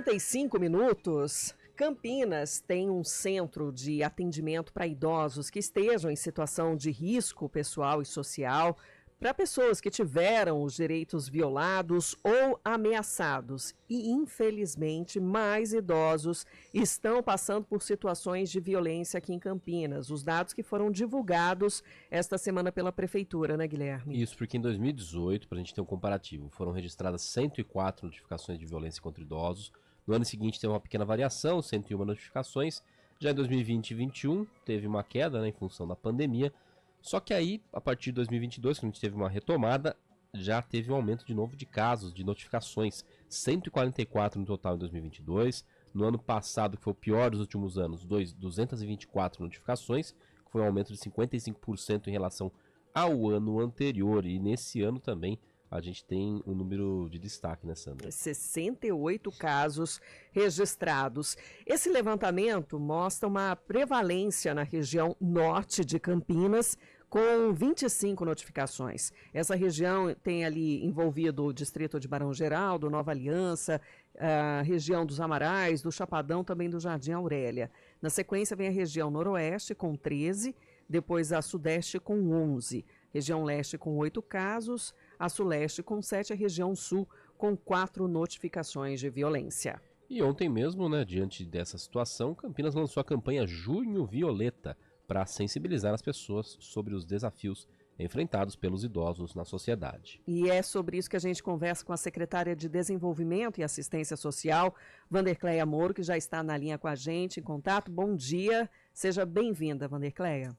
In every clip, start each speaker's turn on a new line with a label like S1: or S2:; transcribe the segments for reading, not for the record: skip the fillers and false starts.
S1: 8h55. Campinas tem um centro de atendimento para idosos que estejam em situação de risco pessoal e social, para pessoas que tiveram os direitos violados ou ameaçados. E, infelizmente, mais idosos estão passando por situações de violência aqui em Campinas. Os dados que foram divulgados esta semana pela Prefeitura, né, Guilherme?
S2: Isso, porque em 2018, para a gente ter um comparativo, foram registradas 104 notificações de violência contra idosos. No ano seguinte teve uma pequena variação, 101 notificações. Já em 2020 e 2021 teve uma queda, né, em função da pandemia. Só que aí, a partir de 2022, quando a gente teve uma retomada, já teve um aumento de novo de casos, de notificações. 144 no total em 2022. No ano passado, que foi o pior dos últimos anos, 224 notificações, que foi um aumento de 55% em relação ao ano anterior. E nesse ano também a gente tem um número de destaque, né, Sandra?
S1: 68 casos registrados. Esse levantamento mostra uma prevalência na região norte de Campinas, com 25 notificações. Essa região tem ali envolvido o distrito de Barão Geraldo, Nova Aliança, a região dos Amarais, do Chapadão, também do Jardim Aurélia. Na sequência vem a região noroeste com 13, depois a sudeste com 11, região leste com 8 casos, a suleste com 7, a região sul com 4 notificações de violência.
S2: E ontem mesmo, né, diante dessa situação, Campinas lançou a campanha Junho Violeta, para sensibilizar as pessoas sobre os desafios enfrentados pelos idosos na sociedade.
S1: E é sobre isso que a gente conversa com a secretária de Desenvolvimento e Assistência Social, Vandercleia Moro, que já está na linha com a gente, em contato. Bom dia, seja bem-vinda, Vandercleia.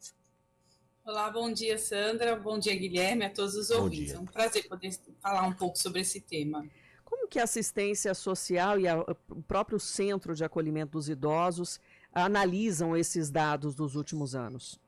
S3: Olá, bom dia, Sandra, bom dia, Guilherme, a todos os ouvintes. É um prazer poder falar um pouco sobre esse tema.
S1: Como que a assistência social e o próprio Centro de Acolhimento dos Idosos analisam esses dados dos últimos anos?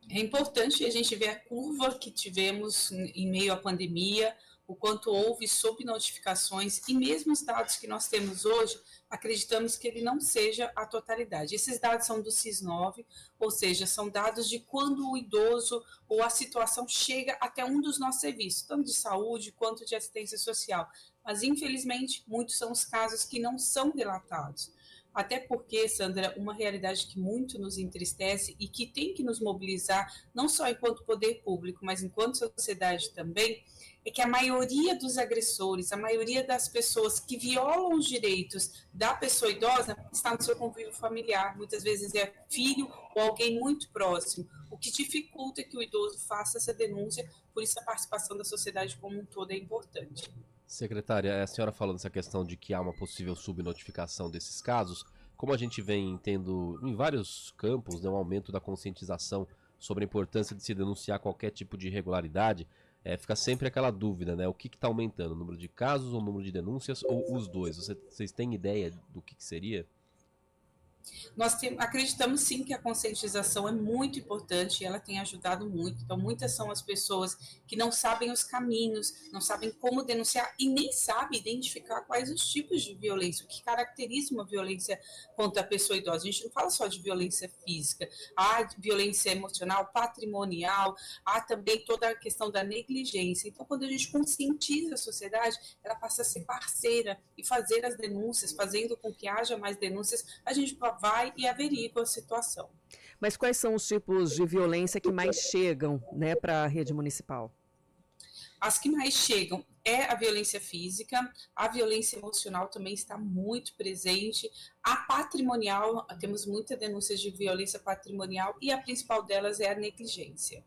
S3: É importante a gente ver a curva que tivemos em meio à pandemia, o quanto houve subnotificações, e mesmo os dados que nós temos hoje, acreditamos que ele não seja a totalidade. Esses dados são do SIS-9, ou seja, são dados de quando o idoso ou a situação chega até um dos nossos serviços, tanto de saúde quanto de assistência social. Mas, infelizmente, muitos são os casos que não são relatados. Até porque, Sandra, uma realidade que muito nos entristece e que tem que nos mobilizar, não só enquanto poder público, mas enquanto sociedade também, é que a maioria dos agressores, a maioria das pessoas que violam os direitos da pessoa idosa está no seu convívio familiar. Muitas vezes é filho ou alguém muito próximo, o que dificulta que o idoso faça essa denúncia, por isso a participação da sociedade como um todo é importante.
S2: Secretária, a senhora falando dessa questão de que há uma possível subnotificação desses casos, como a gente vem tendo em vários campos, né, um aumento da conscientização sobre a importância de se denunciar qualquer tipo de irregularidade, fica sempre aquela dúvida, né? O que está aumentando? O número de casos, ou o número de denúncias, ou os dois? Vocês têm ideia do que seria?
S3: Nós acreditamos sim que a conscientização é muito importante e ela tem ajudado muito. Então, muitas são as pessoas que não sabem os caminhos, não sabem como denunciar e nem sabem identificar quais os tipos de violência, o que caracteriza uma violência contra a pessoa idosa. A gente não fala só de violência física, há violência emocional, patrimonial, há também toda a questão da negligência. Então, quando a gente conscientiza a sociedade, ela passa a ser parceira e fazer as denúncias, fazendo com que haja mais denúncias, a gente vai e averigua a situação.
S1: Mas quais são os tipos de violência que mais chegam, né, para a rede municipal?
S3: As que mais chegam é a violência física, a violência emocional também está muito presente, a patrimonial, temos muitas denúncias de violência patrimonial e a principal delas é a negligência.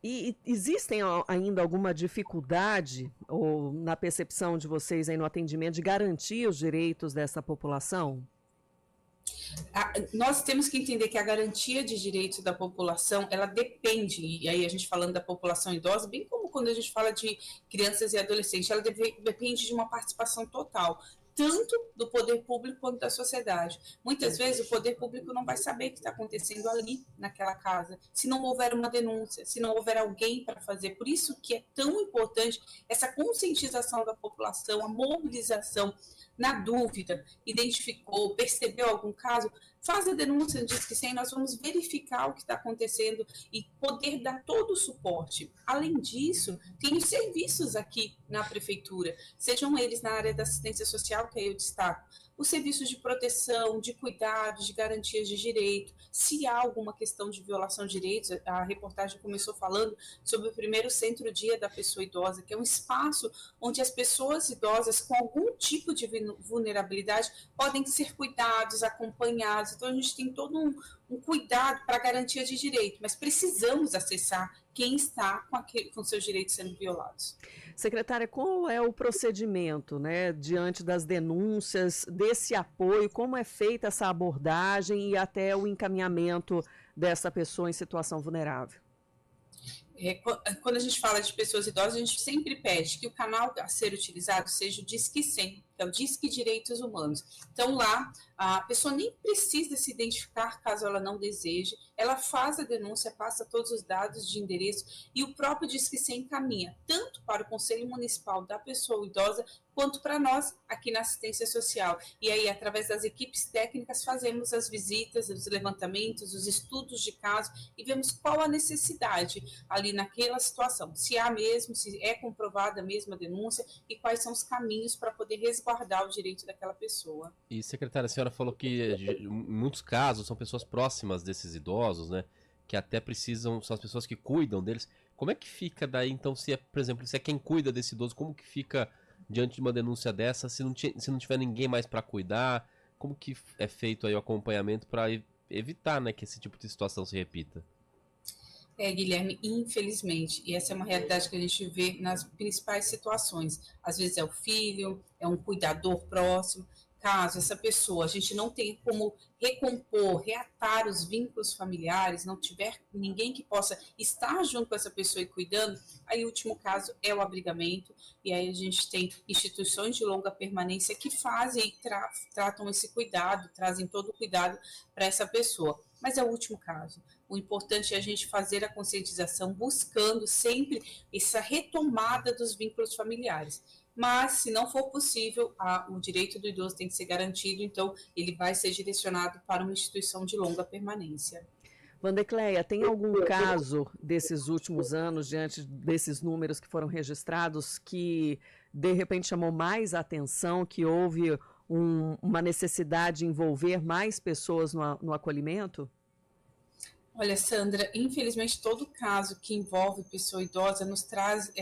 S1: E existem ainda alguma dificuldade ou na percepção de vocês aí no atendimento de garantir os direitos dessa população?
S3: Nós temos que entender que a garantia de direitos da população, ela depende, e aí a gente falando da população idosa, bem como quando a gente fala de crianças e adolescentes, ela depende de uma participação total, tanto do poder público quanto da sociedade. Muitas vezes o poder público não vai saber o que está acontecendo ali naquela casa, se não houver uma denúncia, se não houver alguém para fazer. Por isso que é tão importante essa conscientização da população, a mobilização Na dúvida, identificou, percebeu algum caso, faz a denúncia no Disque 100, nós vamos verificar o que está acontecendo e poder dar todo o suporte. Além disso, tem os serviços aqui na prefeitura, sejam eles na área da assistência social, que aí eu destaco, os serviços de proteção, de cuidado, de garantias de direito. Se há alguma questão de violação de direitos, a reportagem começou falando sobre o primeiro centro-dia da pessoa idosa, que é um espaço onde as pessoas idosas com algum tipo de vulnerabilidade podem ser cuidados, acompanhados. Então, a gente tem todo um cuidado para a garantia de direito, mas precisamos acessar quem está com seus direitos sendo violados.
S1: Secretária, qual é o procedimento, né, diante das denúncias, desse apoio, como é feita essa abordagem e até o encaminhamento dessa pessoa em situação vulnerável?
S3: Quando a gente fala de pessoas idosas, a gente sempre pede que o canal a ser utilizado seja o Disque 100, que é o Disque Direitos Humanos. Então, lá, a pessoa nem precisa se identificar caso ela não deseje, ela faz a denúncia, passa todos os dados de endereço e o próprio Disque 100 encaminha tanto para o Conselho Municipal da pessoa idosa, quanto para nós aqui na assistência social. E aí, através das equipes técnicas, fazemos as visitas, os levantamentos, os estudos de caso e vemos qual a necessidade ali naquela situação, se há mesmo, se é comprovada mesmo a denúncia e quais são os caminhos para poder resguardar o direito daquela pessoa.
S2: E, secretária, a senhora falou que em muitos casos são pessoas próximas desses idosos, né, que até precisam, são as pessoas que cuidam deles. Como é que fica daí, então, se é, por exemplo, se é quem cuida desse idoso, como que fica diante de uma denúncia dessa, se não tiver ninguém mais para cuidar, como que é feito aí o acompanhamento para evitar, né, que esse tipo de situação se repita?
S3: Guilherme, infelizmente, e essa é uma realidade que a gente vê nas principais situações. Às vezes é o filho, é um cuidador próximo. Caso essa pessoa, a gente não tenha como recompor, reatar os vínculos familiares, não tiver ninguém que possa estar junto com essa pessoa e cuidando, aí o último caso é o abrigamento, e aí a gente tem instituições de longa permanência que fazem e tratam esse cuidado, trazem todo o cuidado para essa pessoa. Mas é o último caso. O importante é a gente fazer a conscientização, buscando sempre essa retomada dos vínculos familiares. Mas, se não for possível, o direito do idoso tem que ser garantido, então ele vai ser direcionado para uma instituição de longa permanência.
S1: Vandecleia, tem algum caso desses últimos anos, diante desses números que foram registrados, que de repente chamou mais atenção, que houve uma necessidade de envolver mais pessoas no acolhimento?
S3: Olha, Sandra, infelizmente todo caso que envolve pessoa idosa nos traz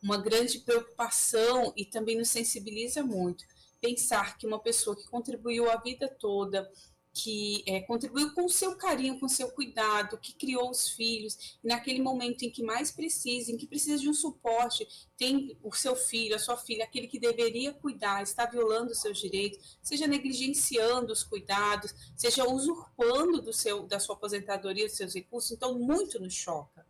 S3: uma grande preocupação e também nos sensibiliza muito. Pensar que uma pessoa que contribuiu a vida toda, que contribuiu com o seu carinho, com o seu cuidado, que criou os filhos, e naquele momento em que mais precisa, em que precisa de um suporte, tem o seu filho, a sua filha, aquele que deveria cuidar, está violando os seus direitos, seja negligenciando os cuidados, seja usurpando da sua aposentadoria, dos seus recursos, então muito nos choca.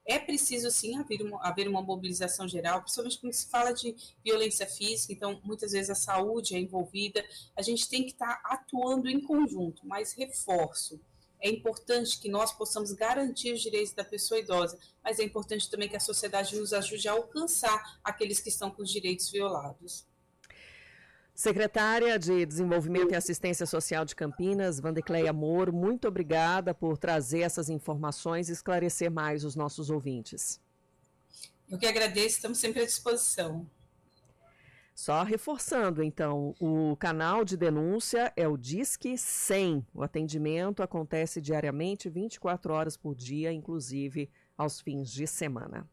S3: É preciso, sim, haver uma mobilização geral, principalmente quando se fala de violência física, então, muitas vezes a saúde é envolvida, a gente tem que estar atuando em conjunto, mas reforço, é importante que nós possamos garantir os direitos da pessoa idosa, mas é importante também que a sociedade nos ajude a alcançar aqueles que estão com os direitos violados.
S1: Secretária de Desenvolvimento e Assistência Social de Campinas, Vandecleia Moro, muito obrigada por trazer essas informações e esclarecer mais os nossos ouvintes.
S3: Eu que agradeço, estamos sempre à disposição.
S1: Só reforçando, então, o canal de denúncia é o Disque 100. O atendimento acontece diariamente, 24 horas por dia, inclusive aos fins de semana.